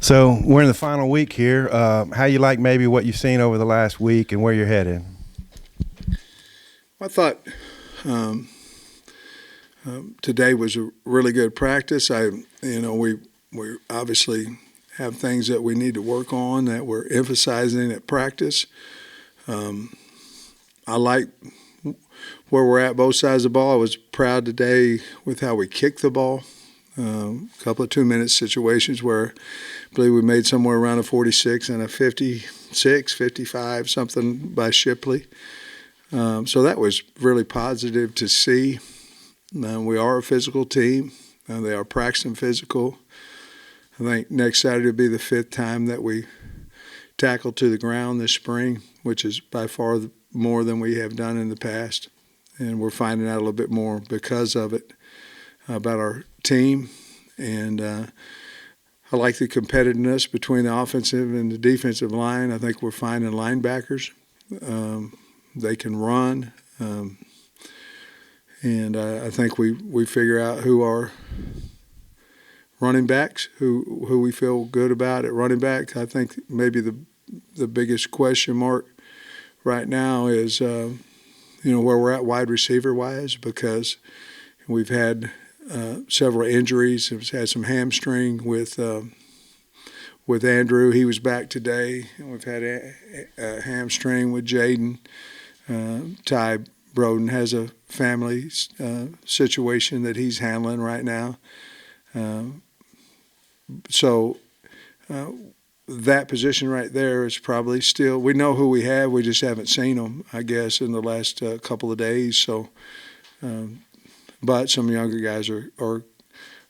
So we're in the final week here. How you like maybe what you've seen over the last week and where you're headed? I thought today was a really good practice. We obviously have things that we need to work on that we're emphasizing at practice. I like where we're at both sides of the ball. I was proud today with how we kicked the ball. A couple of 2-minute situations where I believe we made somewhere around a 46 and a 56, 55, something by Shipley. So that was really positive to see. We are a physical team. They are practicing physical. I think next Saturday will be the 5th time that we tackled to the ground this spring, which is by far more than we have done in the past. And we're finding out a little bit more because of it about our team. And I like the competitiveness between the offensive and the defensive line. I think we're finding linebackers. They can run. And I think we figure out who our running backs, who we feel good about at running back. I think maybe the biggest question mark right now is where we're at wide receiver wise, because we've had several injuries. We've had some hamstring with Andrew. He was back today. And we've had a hamstring with Jaden. Ty Broden has a family situation that he's handling right now. So that position right there is probably still, we know who we have, we just haven't seen them, I guess, in the last couple of days. So, but some younger guys are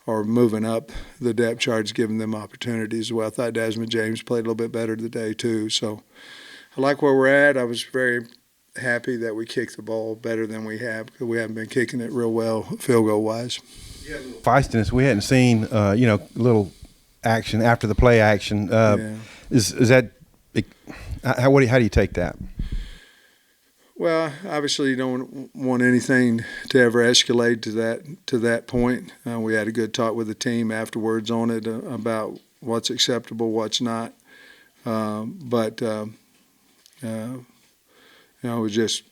moving up the depth charts, giving them opportunities. Well, I thought Desmond James played a little bit better today too. So I like where we're at. I was very happy that we kicked the ball better than we have, because we haven't been kicking it real well field goal wise. Feistiness we hadn't seen, little action after the play action. Is that how do you take that? Well, obviously you don't want anything to ever escalate to that point. We had a good talk with the team afterwards on it about what's acceptable, what's not. It was just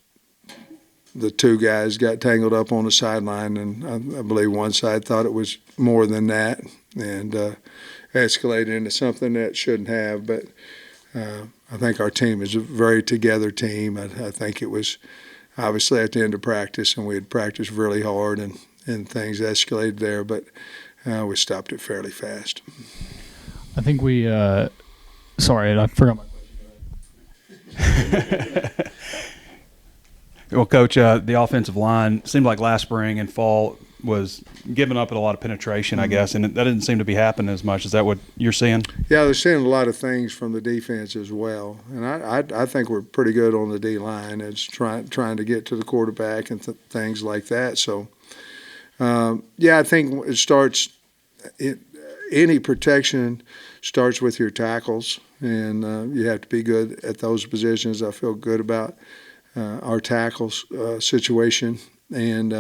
the two guys got tangled up on the sideline, and I believe one side thought it was more than that, and escalated into something that shouldn't have. But I think our team is a very together team. I think it was obviously at the end of practice, and we had practiced really hard, and things escalated there, but we stopped it fairly fast. I think we sorry, I forgot my question. Well, Coach, the offensive line seemed like last spring and fall was giving up at a lot of penetration, I guess, and that didn't seem to be happening as much. Is that what you're seeing? Yeah, they're seeing a lot of things from the defense as well, and I think we're pretty good on the D line. It's trying to get to the quarterback and things like that. So, I think it starts. Any protection starts with your tackles, and you have to be good at those positions. I feel good about our tackles situation, and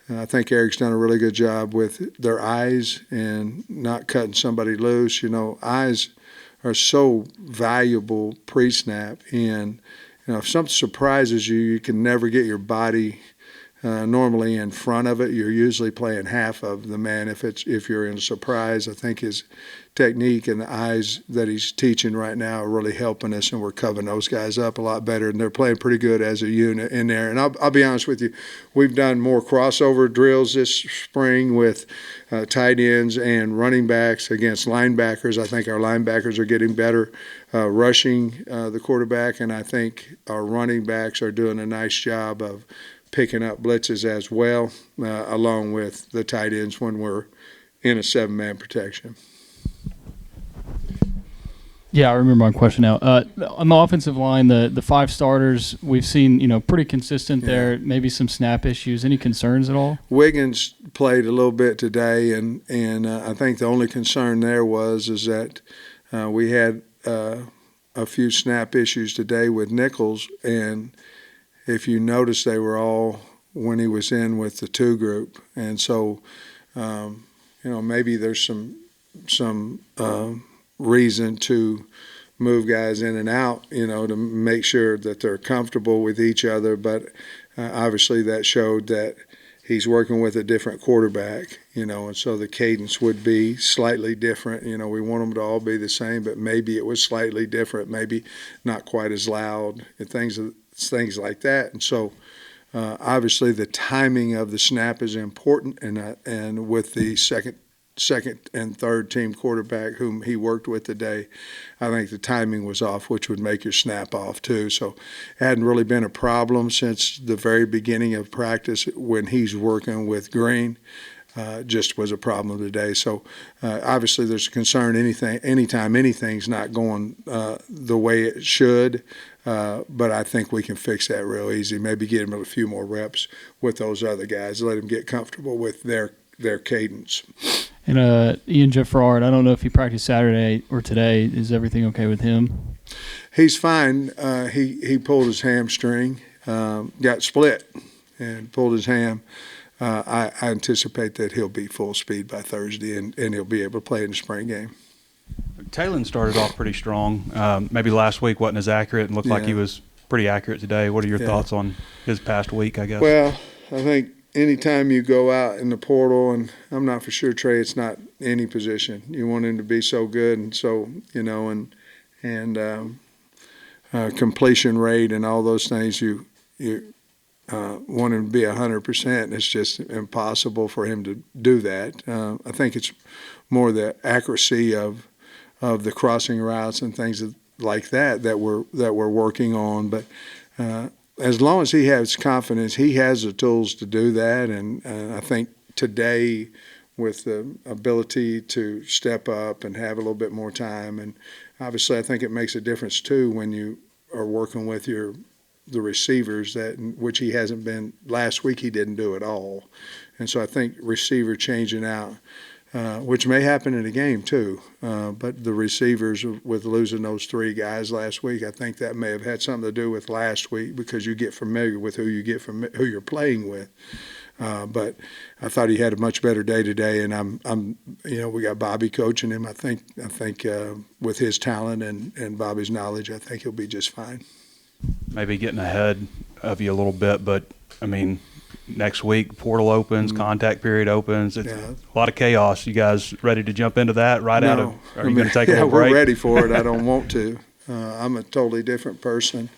I think Eric's done a really good job with their eyes and not cutting somebody loose. Eyes are so valuable pre-snap, and if something surprises you, you can never get your body normally in front of it. You're usually playing half of the man if you're in a surprise. I think his technique and the eyes that he's teaching right now are really helping us, and we're covering those guys up a lot better, and they're playing pretty good as a unit in there. And I'll be honest with you, we've done more crossover drills this spring with tight ends and running backs against linebackers. I think our linebackers are getting better rushing the quarterback, and I think our running backs are doing a nice job of picking up blitzes as well, along with the tight ends when we're in a 7-man protection. Yeah, I remember my question now. On the offensive line, the 5 starters, we've seen, pretty consistent there, maybe some snap issues. Any concerns at all? Wiggins played a little bit today, and I think the only concern there is that we had a few snap issues today with Nichols, and if you notice, they were all when he was in with the 2 group. And so, maybe there's some reason to move guys in and out, to make sure that they're comfortable with each other. But obviously that showed that he's working with a different quarterback, and so the cadence would be slightly different. We want them to all be the same, but maybe it was slightly different, maybe not quite as loud, and things like that. And so obviously the timing of the snap is important, and with the second and third team quarterback whom he worked with today, I think the timing was off, which would make your snap off too. So it hadn't really been a problem since the very beginning of practice when he's working with Green. Just was a problem today. So obviously there's a concern anytime anything's not going the way it should. But I think we can fix that real easy. Maybe get him a few more reps with those other guys. Let him get comfortable with their cadence. And Ian Jeffrard, I don't know if he practiced Saturday or today. Is everything okay with him? He's fine. He pulled his hamstring, got split, and pulled his ham. I anticipate that he'll be full speed by Thursday, and he'll be able to play in the spring game. Talon started off pretty strong. Maybe last week wasn't as accurate and looked like he was pretty accurate today. What are your thoughts on his past week, I guess? Well, I think anytime you go out in the portal, and I'm not for sure, Trey, it's not any position. You want him to be so good and so, completion rate and all those things, you want him to be 100%. It's just impossible for him to do that. I think it's more the accuracy of the crossing routes and things like that we're working on. But as long as he has confidence, he has the tools to do that. And I think today, with the ability to step up and have a little bit more time, and obviously I think it makes a difference too when you are working with the receivers, which he hasn't been. Last week he didn't do at all. And so I think receiver changing out, which may happen in a game too, but the receivers with losing those three guys last week, I think that may have had something to do with last week, because you get familiar with who you're playing with. But I thought he had a much better day today, and we got Bobby coaching him. I think with his talent and Bobby's knowledge, I think he'll be just fine. Maybe getting ahead of you a little bit, but I mean, next week portal opens, contact period opens. It's a lot of chaos. You guys ready to jump into that are you going to take a little break? We're ready for it. I don't want to. I'm a totally different person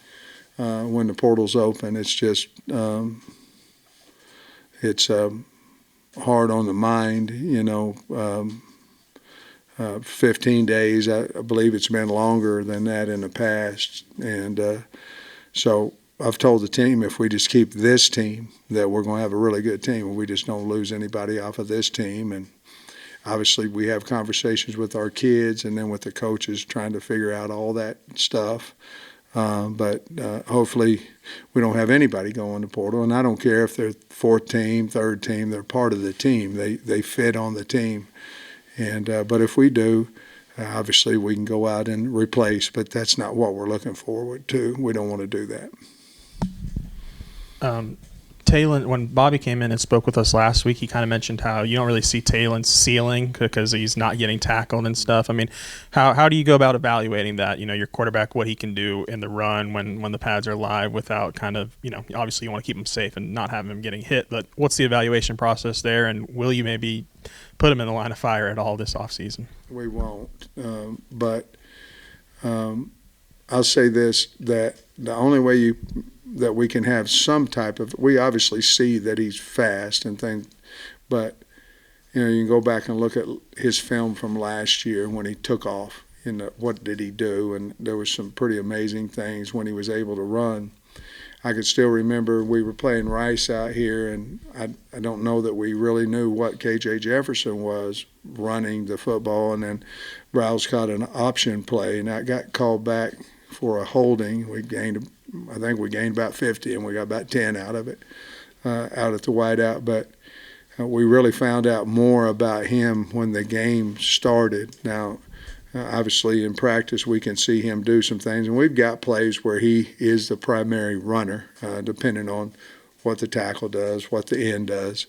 when the portal's open. It's just it's hard on the mind, 15 days. I believe it's been longer than that in the past. And so I've told the team, if we just keep this team, that we're going to have a really good team, and we just don't lose anybody off of this team. And obviously we have conversations with our kids and then with the coaches trying to figure out all that stuff. But hopefully we don't have anybody go in the portal. And I don't care if they're fourth team, third team, they're part of the team. They fit on the team. And but if we do, obviously we can go out and replace, but that's not what we're looking forward to. We don't want to do that. Talon, when Bobby came in and spoke with us last week, he kind of mentioned how you don't really see Talon's ceiling because he's not getting tackled and stuff. I mean, how do you go about evaluating that? Your quarterback, what he can do in the run when the pads are live without kind of, obviously you want to keep him safe and not have him getting hit. But what's the evaluation process there, and will you maybe put him in the line of fire at all this offseason? We won't. But I'll say this, that the only way that we can have some type of – we obviously see that he's fast and things, but, you can go back and look at his film from last year when he took off. What did he do? And there was some pretty amazing things when he was able to run. I could still remember we were playing Rice out here, and I don't know that we really knew what K.J. Jefferson was running the football, and then Rouse caught an option play, and that got called back for a holding. I think we gained about 50, and we got about 10 out of it, out at the wideout. But we really found out more about him when the game started. Now, obviously in practice we can see him do some things, and we've got plays where he is the primary runner, depending on what the tackle does, what the end does.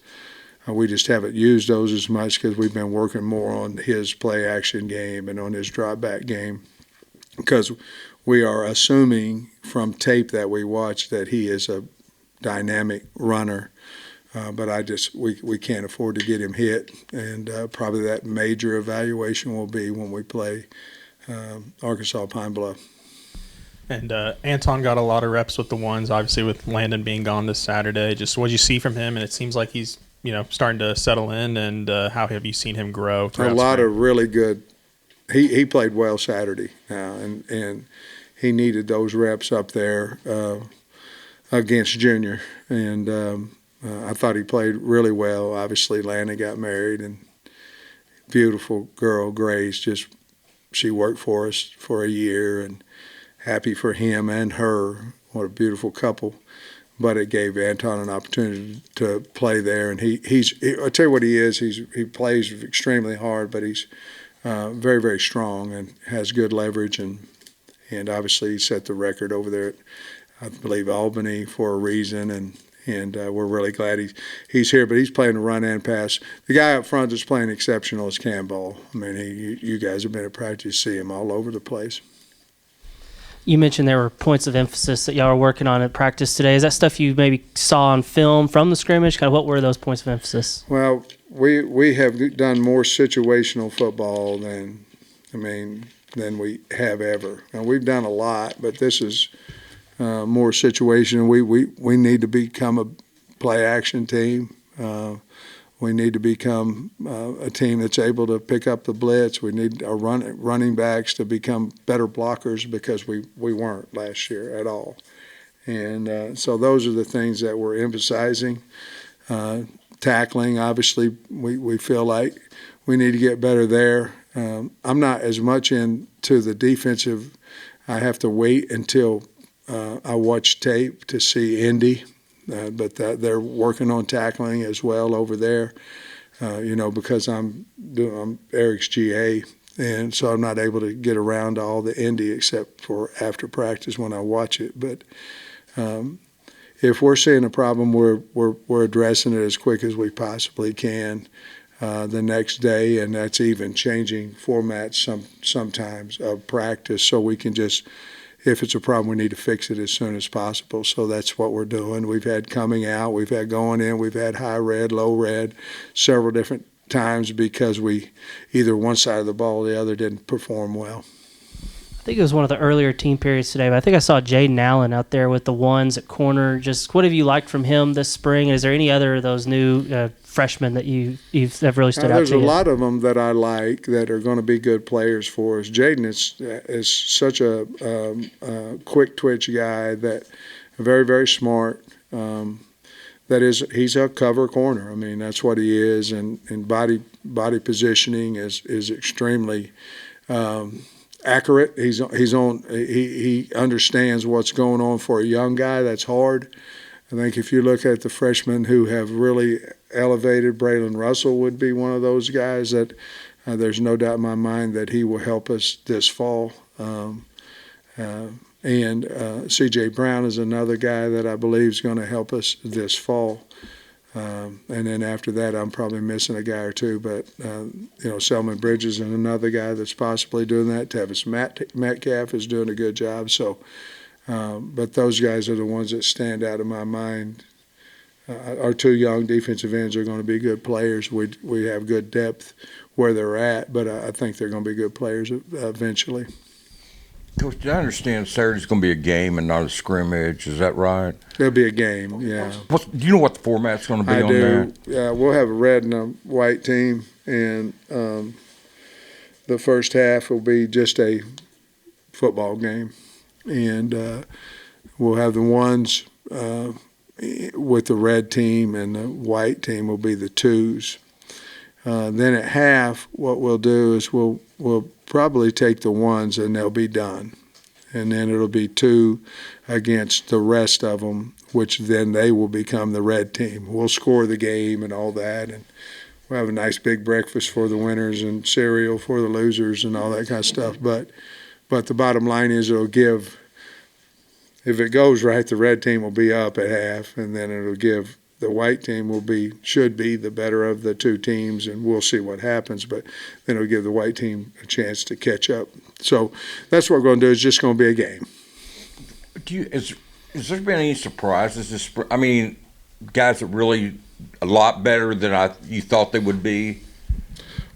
We just haven't used those as much because we've been working more on his play action game and on his drop back game, because we are assuming from tape that we watch that he is a dynamic runner. But we can't afford to get him hit, and probably that major evaluation will be when we play Arkansas Pine Bluff. And Anton got a lot of reps with the ones, obviously with Landon being gone this Saturday. Just what did you see from him? And it seems like he's starting to settle in. And how have you seen him grow? A lot of really good. He played well Saturday, and he needed those reps up there against Junior, and I thought he played really well. Obviously, Landon got married, and beautiful girl, Grace, she worked for us for a year, and happy for him and her. What a beautiful couple. But it gave Anton an opportunity to play there, and I'll tell you what he is. He plays extremely hard, but he's very, very strong and has good leverage, and obviously he set the record over there at, I believe, Albany for a reason, and we're really glad he's here. But he's playing the run and pass. The guy up front that's playing exceptional is Campbell. I mean, you guys have been at practice, see him all over the place. You mentioned there were points of emphasis that y'all are working on at practice today. Is that stuff you maybe saw on film from the scrimmage? Kind of what were those points of emphasis? Well, we have done more situational football than we have ever. And we've done a lot, but this is more situation. We need to become a play action team. We need to become a team that's able to pick up the blitz. We need our running backs to become better blockers, because we weren't last year at all. And so those are the things that we're emphasizing. Tackling, obviously, we feel like we need to get better there. I'm not as much into the defensive. I have to wait until I watch tape to see Indy. But they're working on tackling as well over there, because I'm Eric's GA, and so I'm not able to get around to all the Indy except for after practice when I watch it. But if we're seeing a problem, we're addressing it as quick as we possibly can the next day, and that's even changing formats sometimes of practice, so we can just. If it's a problem, we need to fix it as soon as possible. So that's what we're doing. We've had coming out, we've had going in, we've had high red, low red, several different times, because we either one side of the ball or the other didn't perform well. I think it was one of the earlier team periods today, but I think I saw Jaden Allen out there with the ones at corner. Just what have you liked from him this spring? Is there any other of those new freshmen that have really stood out to you? There's a lot of them that I like that are going to be good players for us. Jaden is such a quick twitch guy, that very, very smart. He's a cover corner. I mean, that's what he is, and body positioning is extremely accurate. He understands what's going on for a young guy. That's hard. I think if you look at the freshmen who have really elevated, Braylon Russell would be one of those guys that there's no doubt in my mind that he will help us this fall. And C.J. Brown is another guy that I believe is going to help us this fall. And then after that, I'm probably missing a guy or two. But, Selman Bridges is another guy that's possibly doing that. Tevis Metcalf is doing a good job. So, but those guys are the ones that stand out in my mind. Our two young defensive ends are going to be good players. We have good depth where they're at, but I think they're going to be good players eventually. Coach, I understand Saturday's going to be a game and not a scrimmage. Is that right? It'll be a game, yeah. Do you know what the format's going to be on that? Yeah, we'll have a red and a white team, and the first half will be just a football game. And we'll have the ones with the red team, and the white team will be the twos. Then at half, what we'll do is we'll probably take the ones and they'll be done. And then it'll be two against the rest of them, which then they will become the red team. We'll score the game and all that, and we'll have a nice big breakfast for the winners and cereal for the losers and all that kind of stuff. But the bottom line is it'll give, if it goes right, the red team will be up at half, and then it'll give the white team should be the better of the two teams, and we'll see what happens. But then it'll give the white team a chance to catch up. So that's what we're going to do. It's just going to be a game. Has there been any surprises this spring? I mean, guys that really a lot better than you thought they would be.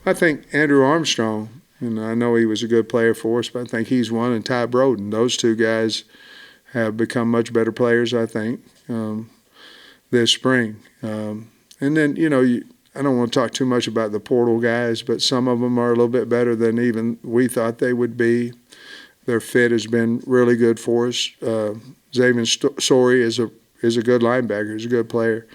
I think Andrew Armstrong, and I know he was a good player for us, but I think he's one, and Ty Broden. Those two guys have become much better players, I think, this spring. And then, I don't want to talk too much about the portal guys, but some of them are a little bit better than even we thought they would be. Their fit has been really good for us. Xavier Story is a good linebacker. He's a good player.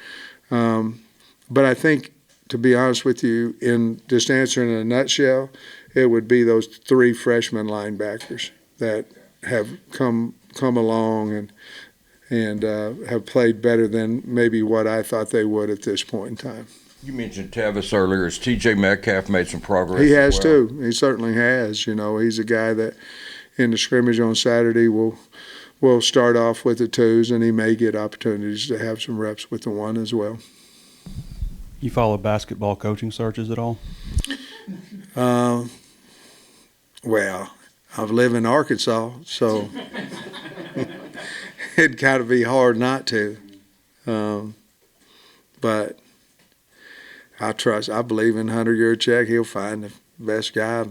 But I think, to be honest with you, in just answering in a nutshell, it would be those three freshman linebackers that have come along and have played better than maybe what I thought they would at this point in time. You mentioned Tevis earlier. Has T.J. Metcalf made some progress? He has too. He certainly has. He's a guy that in the scrimmage on Saturday will start off with the twos, and he may get opportunities to have some reps with the one as well. You follow basketball coaching searches at all? Well, I live in Arkansas, so it'd kind of be hard not to. But I believe in Hunter Yurchek. He'll find the best guy.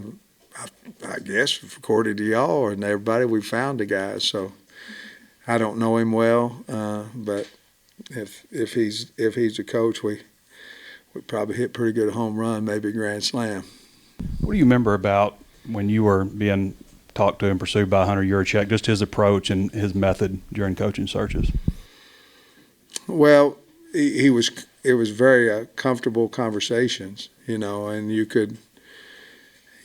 I guess, according to y'all and everybody, we found a guy. So I don't know him well, but if he's a coach, we probably hit pretty good home run, maybe a grand slam. What do you remember about when you were being talked to and pursued by Hunter Yurchek, just his approach and his method during coaching searches? Well, it was very comfortable conversations, and you could,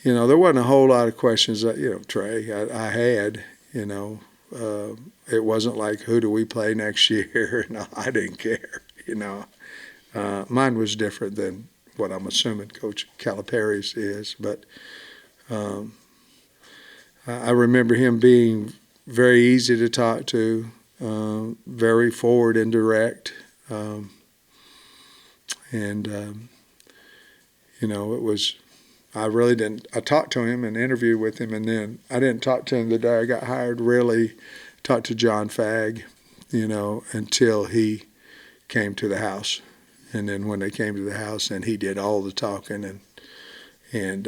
there wasn't a whole lot of questions that, Trey, I had, it wasn't like, who do we play next year? No, I didn't care, Mine was different than what I'm assuming Coach Calipari's is, but I remember him being very easy to talk to, very forward and direct, it was. I talked to him and interviewed with him, and then I didn't talk to him the day I got hired. Really, talked to John Fagg, until he came to the house. And then when they came to the house, and he did all the talking, and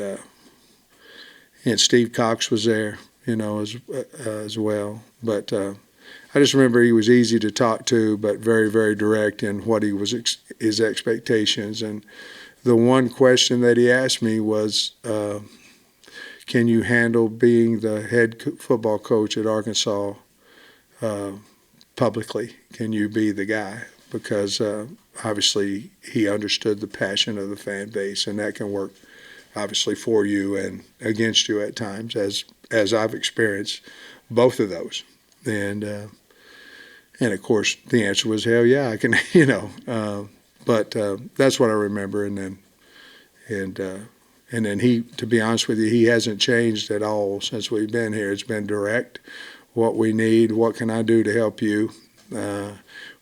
Steve Cox was there, as well. But I just remember he was easy to talk to, but very, very direct in what he was his expectations. And the one question that he asked me was, "Can you handle being the head football coach at Arkansas publicly? Can you be the guy?" Because obviously he understood the passion of the fan base, and that can work obviously for you and against you at times, as I've experienced both of those. And of course the answer was, hell yeah, I can, but that's what I remember. And then he, to be honest with you, he hasn't changed at all since we've been here. It's been direct. What we need, what can I do to help you?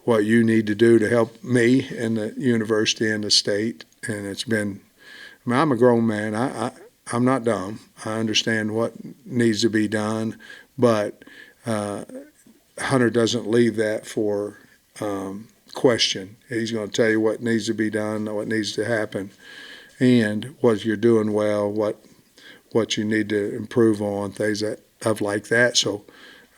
What you need to do to help me and the university and the state. And it's been, I'm a grown man. I'm not dumb. I understand what needs to be done, but Hunter doesn't leave that for question. He's going to tell you what needs to be done, what needs to happen, and what you're doing well, what you need to improve on, things like that. So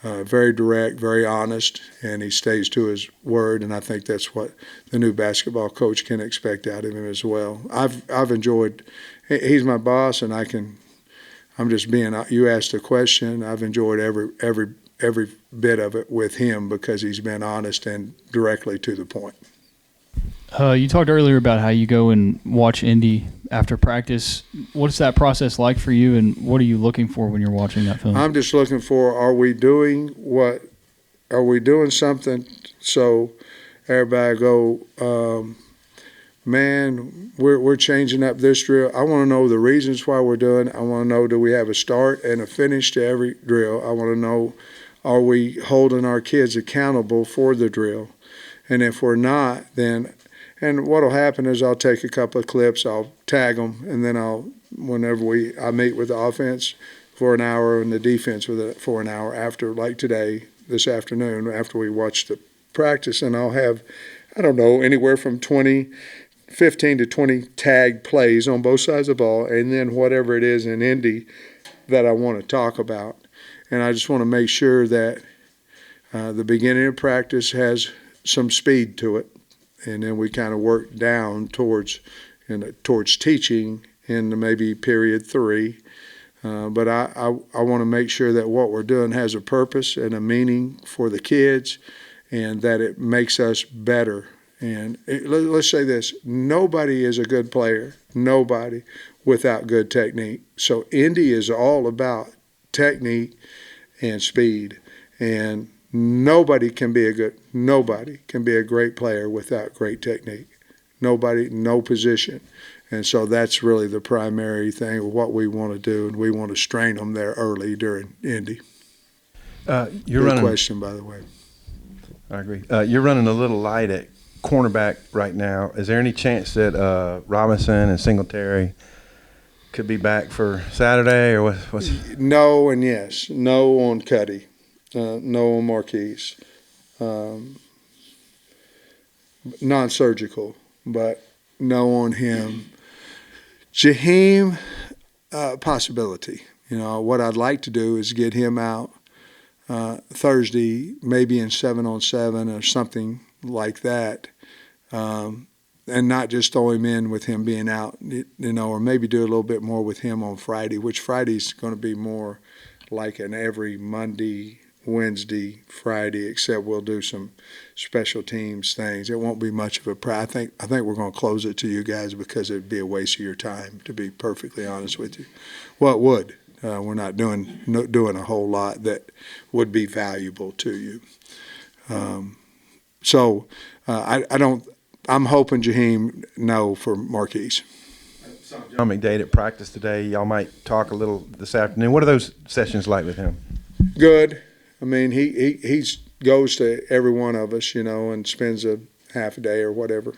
very direct, very honest, and he stays to his word, and I think that's what the new basketball coach can expect out of him as well. I've enjoyed. He's my boss, and I'm just being. You asked a question. I've enjoyed every bit of it with him because he's been honest and directly to the point. You talked earlier about how you go and watch Indy after practice. What's that process like for you, and what are you looking for when you're watching that film? I'm just looking for, are we doing something so everybody go, man, we're changing up this drill. I want to know the reasons why we're doing it. I want to know, do we have a start and a finish to every drill? I want to know, are we holding our kids accountable for the drill? And if we're not, then And what'll happen is I'll take a couple of clips, I'll tag them, and then whenever I meet with the offense for an hour and the defense for an hour after, like today, this afternoon, after we watch the practice, and I'll have, I don't know, anywhere from 15 to 20 tag plays on both sides of the ball, and then whatever it is in Indy that I want to talk about. And I just want to make sure that the beginning of practice has some speed to it, and then we kind of work down towards teaching in maybe period 3. But I want to make sure that what we're doing has a purpose and a meaning for the kids, and that it makes us better. And let's say this, nobody is a good player, nobody, without good technique. So Indy is all about technique and speed, and nobody can be a great player without great technique. Nobody, no position. And so that's really the primary thing of what we want to do, and we want to strain them there early during Indy. You're Good running. question, by the way. I agree. You're running a little light at cornerback right now. Is there any chance that Robinson and Singletary could be back for Saturday, or what's? No and yes. No on Cuddy. No on Marquise. Non-surgical, but no on him. Jaheim, possibility. What I'd like to do is get him out Thursday, maybe in 7-on-7 or something like that, and not just throw him in with him being out, or maybe do a little bit more with him on Friday, which Friday's going to be more like an every Monday, Wednesday, Friday, except we'll do some special teams things. It won't be much of a I think we're going to close it to you guys because it'd be a waste of your time, to be perfectly honest with you. Well, it would. We're not doing a whole lot that would be valuable to you. I'm hoping Jaheim no for Marquise. John McDade at practice today. Y'all might talk a little this afternoon. What are those sessions like with him? Good. I mean, he goes to every one of us, and spends a half a day or whatever.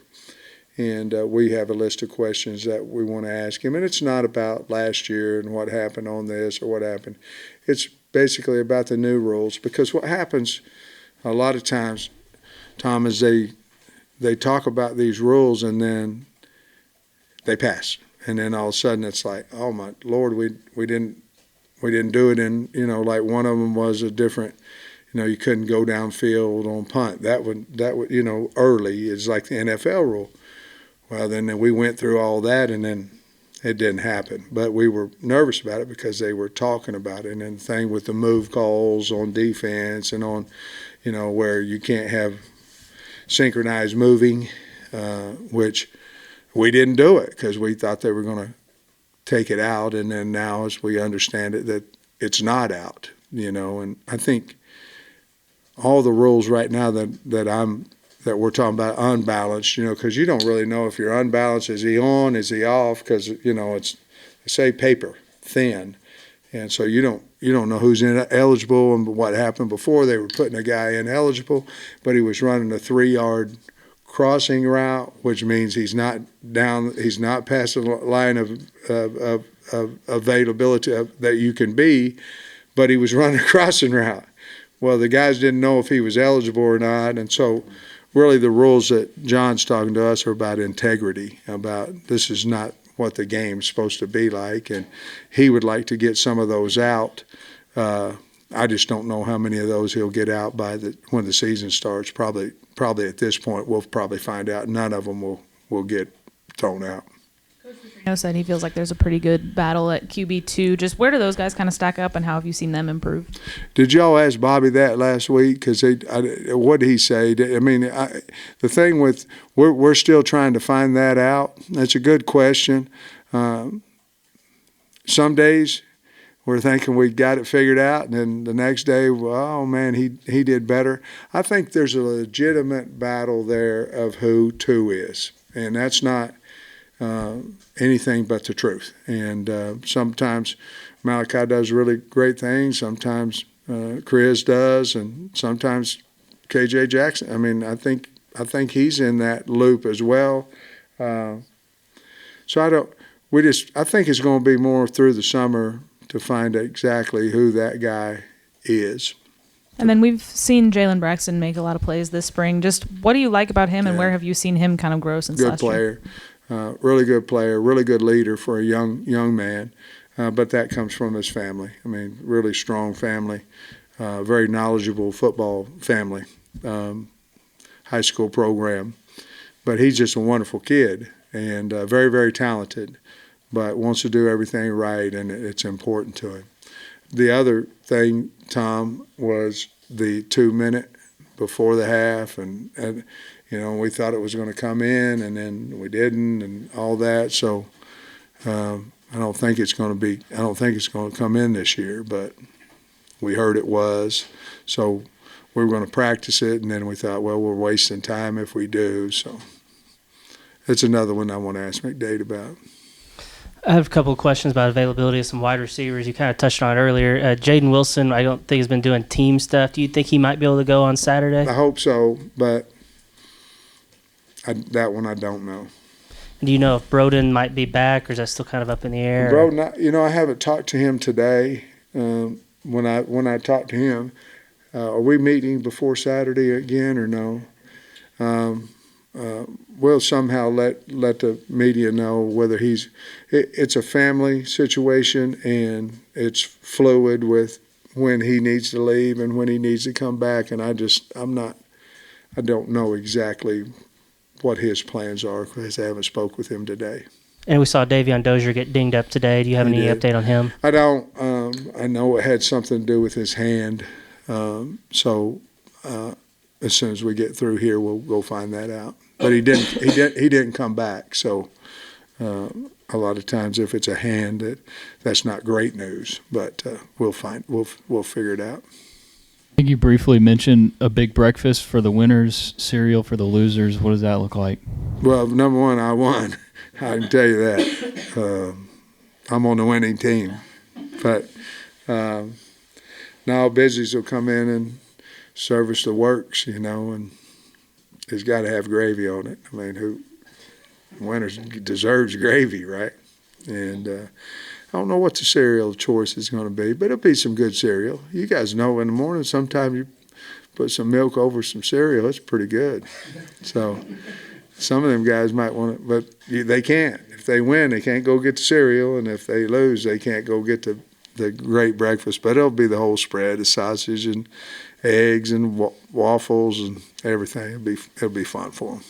And we have a list of questions that we want to ask him. And it's not about last year and what happened on this or what happened. It's basically about the new rules. Because what happens a lot of times, Tom, is they talk about these rules and then they pass. And then all of a sudden it's like, oh, my Lord, we didn't do it in, like one of them was a different, you couldn't go downfield on punt. That would, early is like the NFL rule. Well, then we went through all that, and then it didn't happen. But we were nervous about it because they were talking about it. And then the thing with the move calls on defense and on, where you can't have synchronized moving, which we didn't do it because we thought they were going to take it out. And then now, as we understand it, that it's not out, And I think all the rules right now that we're talking about unbalanced, because you don't really know if you're unbalanced. Is he on? Is he off? Because it's, they say paper thin, and so you don't know who's eligible. And what happened before, they were putting a guy ineligible, but he was running a 3-yard crossing route, which means he's not past the line of availability that you can be, but he was running a crossing route. Well, the guys didn't know if he was eligible or not, and so really the rules that John's talking to us are about integrity, about this is not what the game's supposed to be like, and he would like to get some of those out. I just don't know how many of those he'll get out when the season starts. Probably at this point we'll probably find out none of them will get thrown out. Said he feels like there's a pretty good battle at QB2. Just where do those guys kind of stack up, and how have you seen them improve? Did y'all ask Bobby that last week? Because what did he say? I mean, the thing with we're still trying to find that out. That's a good question. Some days we're thinking we got it figured out, and then the next day, oh man, he did better. I think there's a legitimate battle there of who 2 is, and that's not anything but the truth. And sometimes Malachi does really great things. Sometimes Chris does, and sometimes KJ Jackson. I mean, I think I think he's in that loop as well. So I think it's going to be more through the summer to find exactly who that guy is. And then we've seen Jalen Braxton make a lot of plays this spring. Just what do you like about him, and where have you seen him kind of grow since last year? Really good player, really good leader for a young man. But that comes from his family. I mean, really strong family, very knowledgeable football family, high school program. But he's just a wonderful kid and very, very talented, but wants to do everything right, and it's important to him. The other thing, Tom, was the 2-minute before the half, and we thought it was going to come in, and then we didn't, and all that. So I don't think it's going to come in this year, but we heard it was. So we were going to practice it, and then we thought, well, we're wasting time if we do. So it's another one I want to ask McDade about. I have a couple of questions about availability of some wide receivers. You kind of touched on it earlier. Jaden Wilson, I don't think has been doing team stuff. Do you think he might be able to go on Saturday? I hope so, but that one I don't know. Do you know if Broden might be back, or is that still kind of up in the air? Broden, I haven't talked to him today. When I talked to him, are we meeting before Saturday again or no? We'll somehow let the media know whether it's a family situation and it's fluid with when he needs to leave and when he needs to come back. And I don't know exactly what his plans are because I haven't spoke with him today. And we saw Davion Dozier get dinged up today. Do you have any update on him? I don't. I know it had something to do with his hand. So as soon as we get through here, we'll go find that out. But he didn't come back. So a lot of times, if it's a hand, that's not great news. But we'll figure it out. I think you briefly mentioned a big breakfast for the winners, cereal for the losers. What does that look like? Well, number one, I won. I can tell you that. I'm on the winning team. But now Busy's will come in and service the works, and it's got to have gravy on it. I mean, winners deserves gravy, right? And I don't know what the cereal choice is going to be, but it'll be some good cereal. You guys know in the morning sometimes you put some milk over some cereal. It's pretty good. So some of them guys might want it, but they can't. If they win, they can't go get the cereal, and if they lose, they can't go get the great breakfast. But it'll be the whole spread, the sausage and eggs and waffles and everything. It'll be fun for them.